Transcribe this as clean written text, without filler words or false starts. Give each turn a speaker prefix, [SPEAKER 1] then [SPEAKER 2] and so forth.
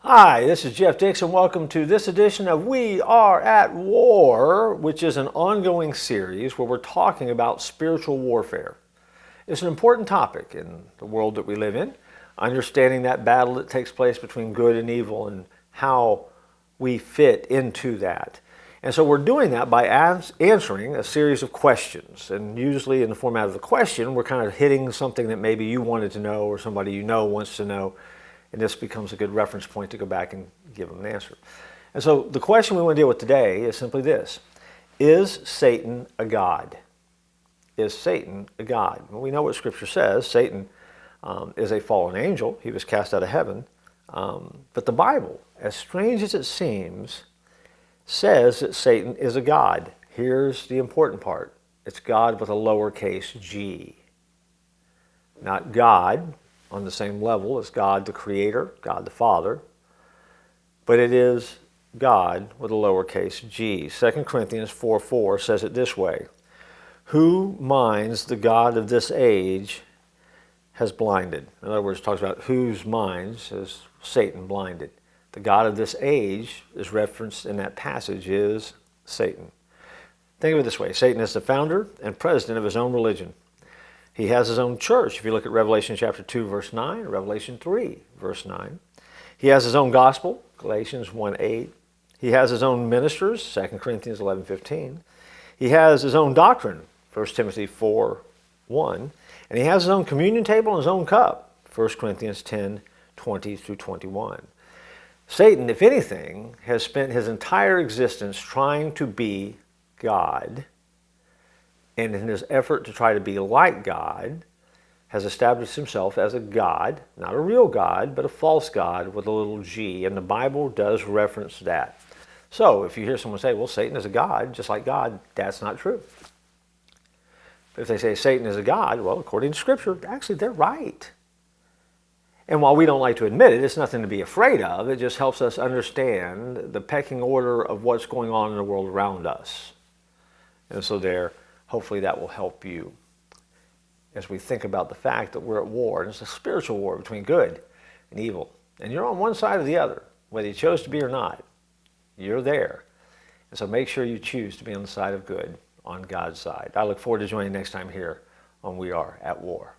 [SPEAKER 1] Hi, this is Jeff Dixon. Welcome to this edition of We Are at War, which is an ongoing series where we're talking about spiritual warfare. It's an important topic in the world that we live in, understanding that battle that takes place between good and evil and how we fit into that. And so we're doing that by answering a series of questions. And usually in the format of the question, we're kind of hitting something that maybe you wanted to know or somebody you know wants to know. And this becomes a good reference point to go back and give them an answer. And so the question we want to deal with today is simply this. Is Satan a god? Is Satan a god? Well, we know what Scripture says. Satan is a fallen angel. He was cast out of heaven. But the Bible, as strange as it seems, says that Satan is a god. Here's the important part. It's God with a lowercase g. Not God on the same level as God the Creator, God the Father, but it is God with a lowercase g. 2 Corinthians 4:4 says it this way, who minds the God of this age has blinded. In other words, it talks about whose minds has Satan blinded. The God of this age is referenced in that passage is Satan. Think of it this way, Satan is the founder and president of his own religion. He has his own church. If you look at Revelation chapter 2, verse 9, Revelation 3, verse 9. He has his own gospel, Galatians 1:8. He has his own ministers, 2 Corinthians 11:15. He has his own doctrine, 1 Timothy 4:1. And he has his own communion table and his own cup, 1 Corinthians 10:20 through 21. Satan, if anything, has spent his entire existence trying to be God, and in his effort to try to be like God, has established himself as a God, not a real God, but a false God with a little g, and the Bible does reference that. So if you hear someone say, well, Satan is a God, just like God, that's not true. But if they say Satan is a God, well, according to Scripture, actually they're right. And while we don't like to admit it, it's nothing to be afraid of. It just helps us understand the pecking order of what's going on in the world around us. And so hopefully that will help you as we think about the fact that we're at war. And it's a spiritual war between good and evil. And you're on one side or the other, whether you chose to be or not. You're there. And so make sure you choose to be on the side of good, on God's side. I look forward to joining you next time here on We Are at War.